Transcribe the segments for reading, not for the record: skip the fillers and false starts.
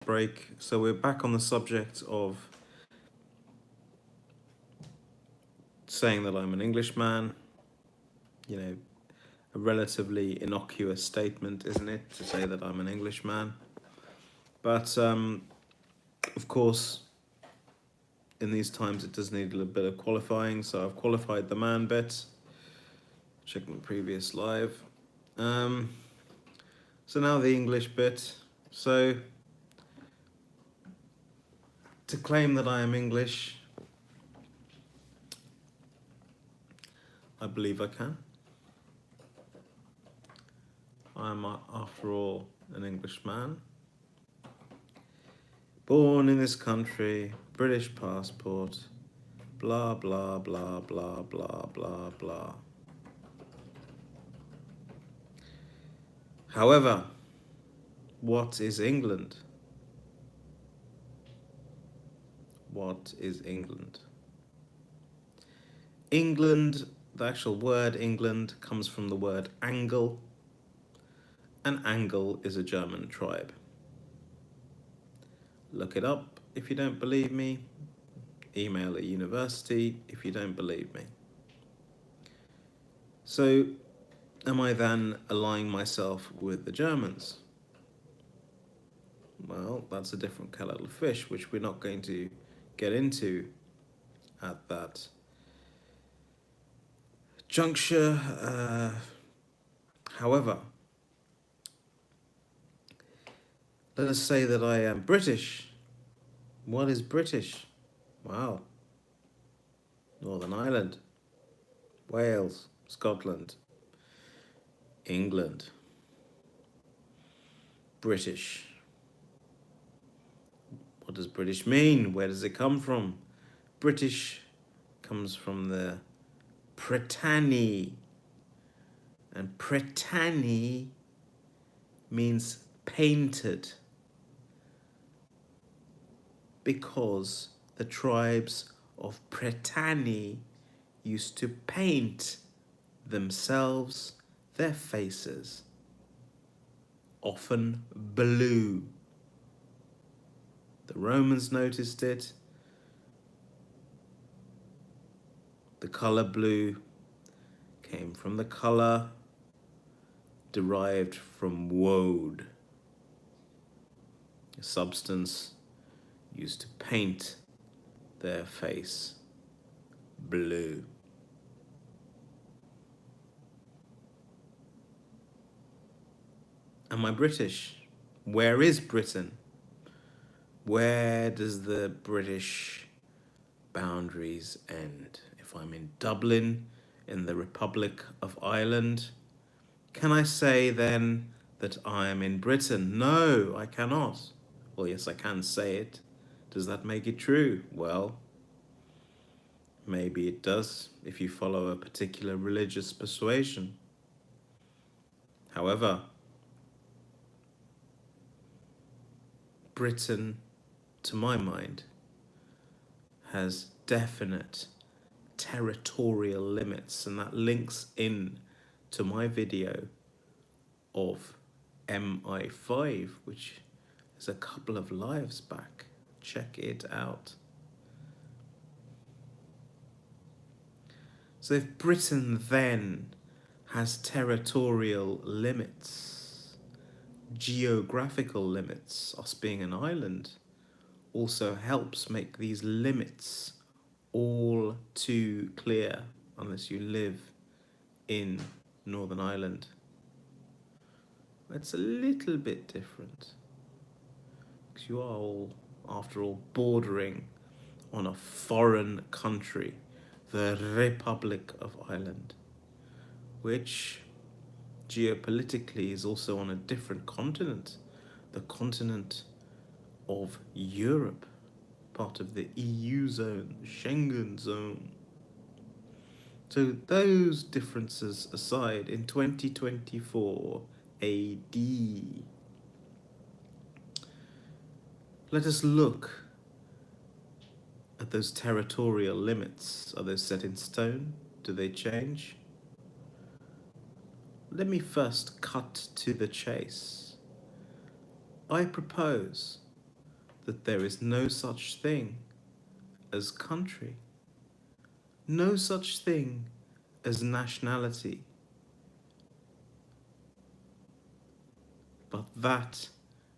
break. So we're back on the subject of saying that I'm an Englishman. You know, a relatively innocuous statement, isn't it, to say that I'm an Englishman? But of course, in these times, it does need a little bit of qualifying. So I've qualified the man bit. Check my previous live. So now the English bit. So to claim that I am English, I believe I can. I am, after all, an Englishman. Born in this country, British passport, blah, blah, blah, blah, blah, blah, blah. However, what is England? What is England? England, the actual word England, comes from the word Angle, and Angle is a German tribe. Look it up if you don't believe me. Email a university if you don't believe me. So, am I then allying myself with the Germans? Well, that's a different kettle of fish, which we're not going to get into at that juncture. However, let us say that I am British. What is British? Wow. Northern Ireland, Wales, Scotland, England. British. What does British mean? Where does it come from? British comes from the Britanny. And Britanny means painted, because the tribes of Britanny used to paint themselves, their faces, often blue. The Romans noticed it. The color blue came from the color derived from woad, a substance used to paint their face blue. Am I British? Where is Britain? Where does the British boundaries end? If I'm in Dublin, in the Republic of Ireland, can I say then that I am in Britain? No, I cannot. Well, yes, I can say it. Does that make it true? Well, maybe it does if you follow a particular religious persuasion. However, Britain, to my mind, has definite territorial limits, and that links in to my video of MI5, which is a couple of lives back. Check it out. So if Britain then has territorial limits, geographical limits, us being an island, also helps make these limits all too clear unless you live in Northern Ireland. It's a little bit different because you are all, after all, bordering on a foreign country, the Republic of Ireland, which geopolitically is also on a different continent, the continent of Europe, part of the EU zone, Schengen zone. So those differences aside, in 2024 AD, let us look at those territorial limits. Are they set in stone? Do they change? Let me first cut to the chase. I propose that there is no such thing as country, no such thing as nationality, but that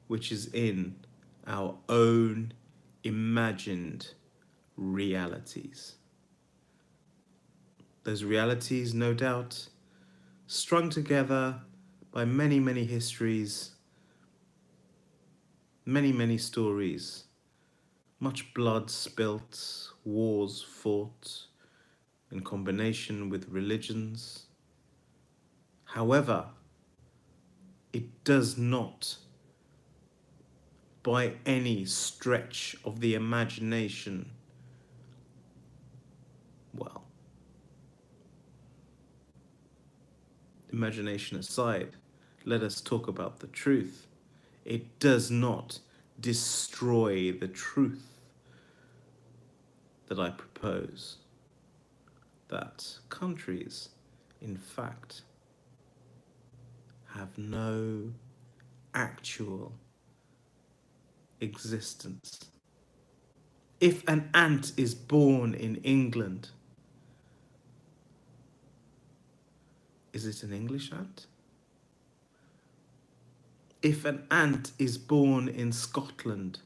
which is in our own imagined realities. Those realities, no doubt, strung together by many, many histories, many, many stories, much blood spilt, wars fought in combination with religions. However, it does not, by any stretch of the imagination, well, imagination aside, let us talk about the truth. It does not destroy the truth that I propose, that countries, in fact, have no actual existence. If an ant is born in England, is it an English ant? If an ant is born in Scotland,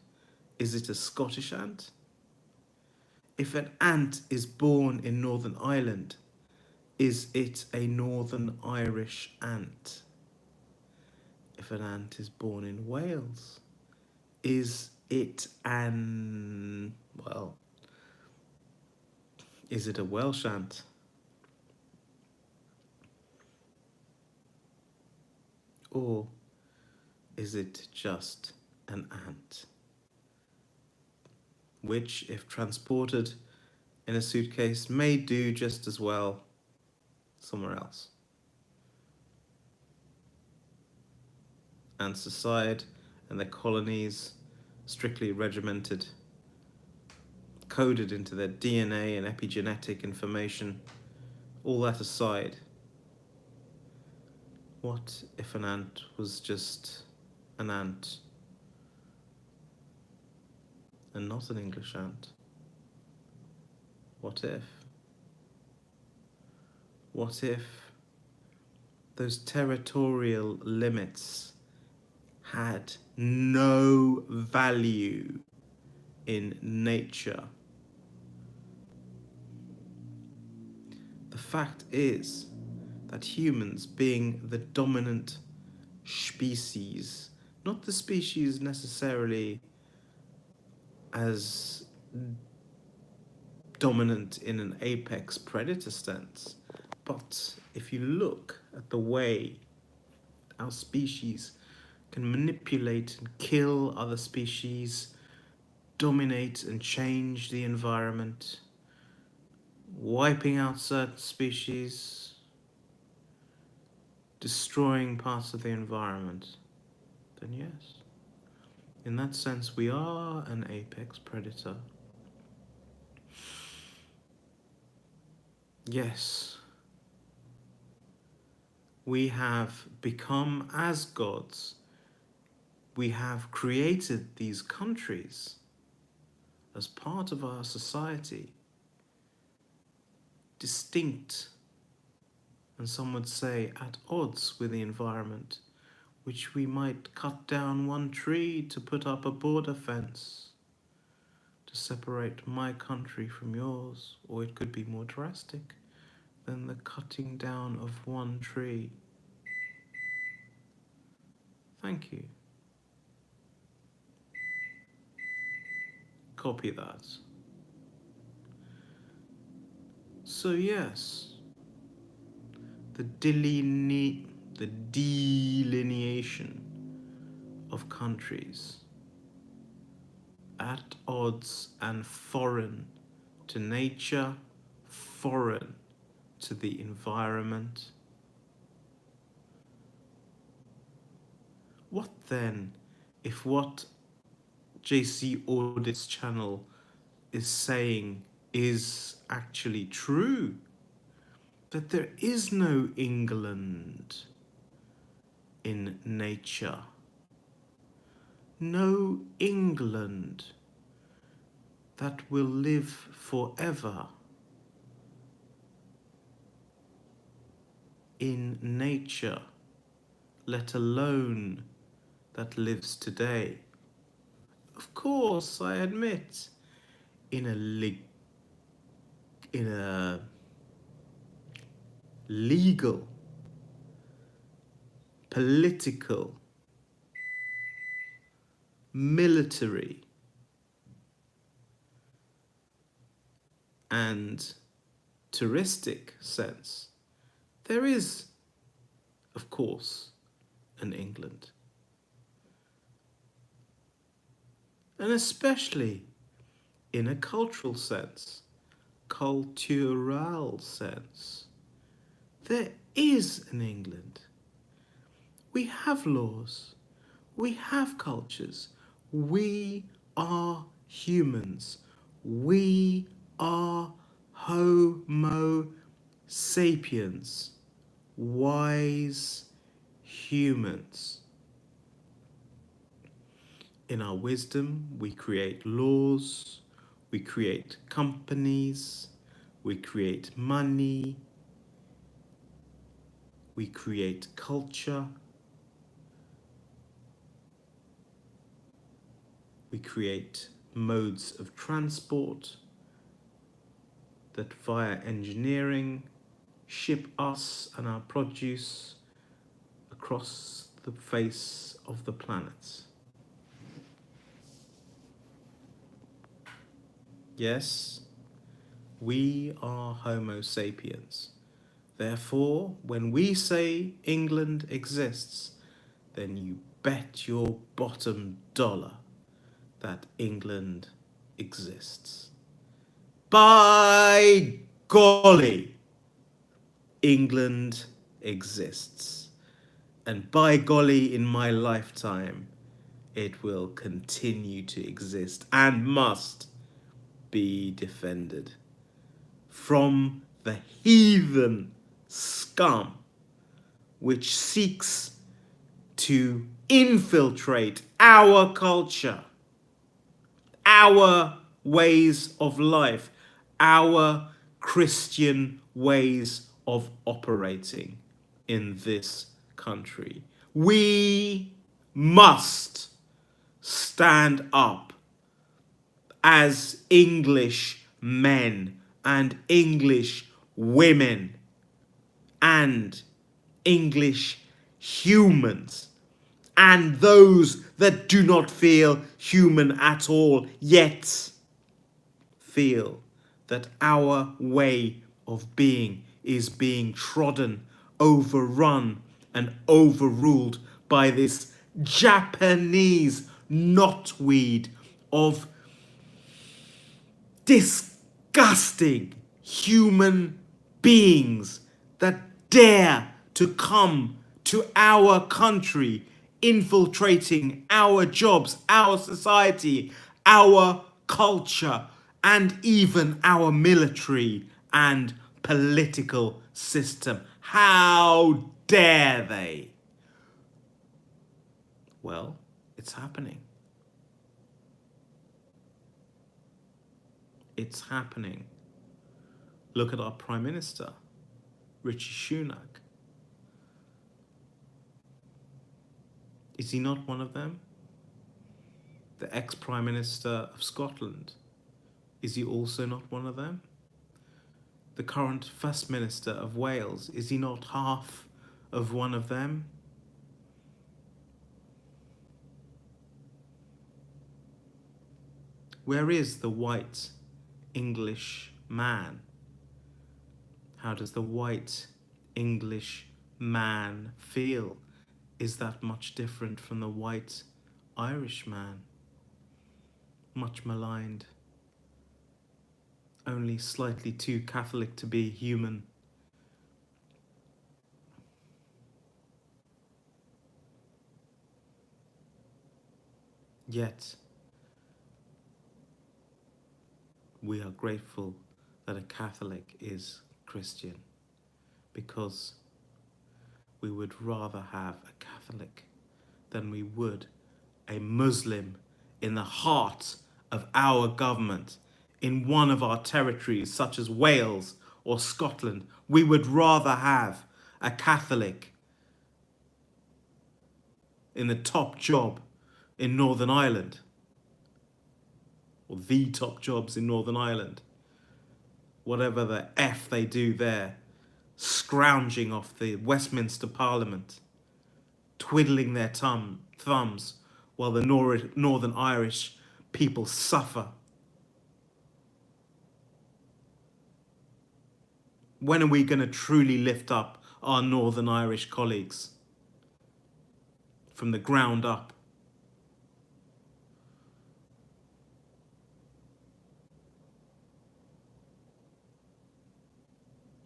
is it a Scottish ant? If an ant is born in Northern Ireland, is it a Northern Irish ant? If an ant is born in Wales, is it is it a Welsh ant? Or is it just an ant? Which, if transported in a suitcase, may do just as well somewhere else. Ants aside, and their colonies strictly regimented, coded into their DNA and epigenetic information, all that aside, what if an ant was just an ant and not an English ant? What if? What if those territorial limits had no value in nature? The fact is that humans, being the dominant species, not the species necessarily as dominant in an apex predator sense, but if you look at the way our species can manipulate and kill other species, dominate and change the environment, wiping out certain species, destroying parts of the environment, then yes, in that sense we are an apex predator. Yes, we have become as gods. We have created these countries as part of our society, distinct, and some would say at odds with the environment, which we might cut down one tree to put up a border fence to separate my country from yours, or it could be more drastic than the cutting down of one tree. Thank you. Copy that. So yes, the delineation of countries at odds and foreign to nature, foreign to the environment. What then if what JC Audits channel is saying is actually true? That there is no England in nature. no England that will live forever in nature, let alone that lives today. Of course, I admit, in a legal, political, military, and touristic sense, there is, of course, an England. And especially in a cultural sense, cultural sense, there is an England. We have laws, we have cultures, we are humans, we are Homo sapiens, wise humans. In our wisdom, we create laws, we create companies, we create money, we create culture, we create modes of transport that via engineering ship us and our produce across the face of the planet. Yes, we are Homo sapiens. Therefore, when we say England exists, then you bet your bottom dollar that England exists. By golly, England exists. And by golly, in my lifetime, it will continue to exist and must be defended from the heathen scum which seeks to infiltrate our culture, our ways of life, our Christian ways of operating in this country. We must stand up as English men and English women and English humans and those that do not feel human at all, yet feel that our way of being is being trodden, overrun, and overruled by this Japanese knotweed of disgusting human beings that dare to come to our country, infiltrating our jobs, our society, our culture, and even our military and political system. How dare they? Well, it's happening. It's happening. Look at our Prime Minister, Rishi Sunak. Is he not one of them? The ex-Prime Minister of Scotland, is he also not one of them? The current First Minister of Wales, is he not half of one of them? Where is the white English man? How does the white English man feel? Is that much different from the white Irish man? Much maligned, only slightly too Catholic to be human. Yet, we are grateful that a Catholic is Christian, because we would rather have a Catholic than we would a Muslim in the heart of our government in one of our territories, such as Wales or Scotland. We would rather have a Catholic in the top job in Northern Ireland, or the top jobs in Northern Ireland, whatever the F they do there, scrounging off the Westminster Parliament, twiddling their thumbs while the Northern Irish people suffer. When are we going to truly lift up our Northern Irish colleagues from the ground up?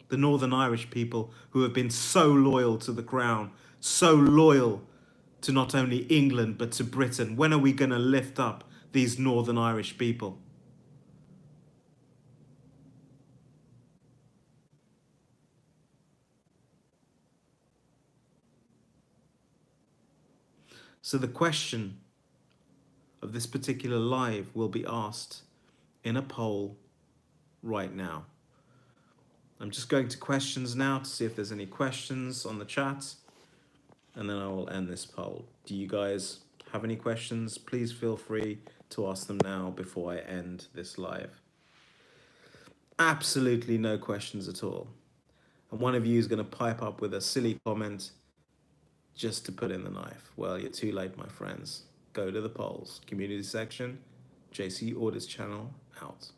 The Northern Irish people who have been so loyal to the Crown, so loyal to not only England but to Britain. When are we going to lift up these Northern Irish people? So the question of this particular live will be asked in a poll right now. I'm just going to questions now to see if there's any questions on the chat, and then I will end this poll. Do you guys have any questions? Please feel free to ask them now before I end this live. Absolutely no questions at all. And one of you is going to pipe up with a silly comment just to put in the knife. Well, you're too late, my friends. Go to the polls. Community section, JC Audits channel, out.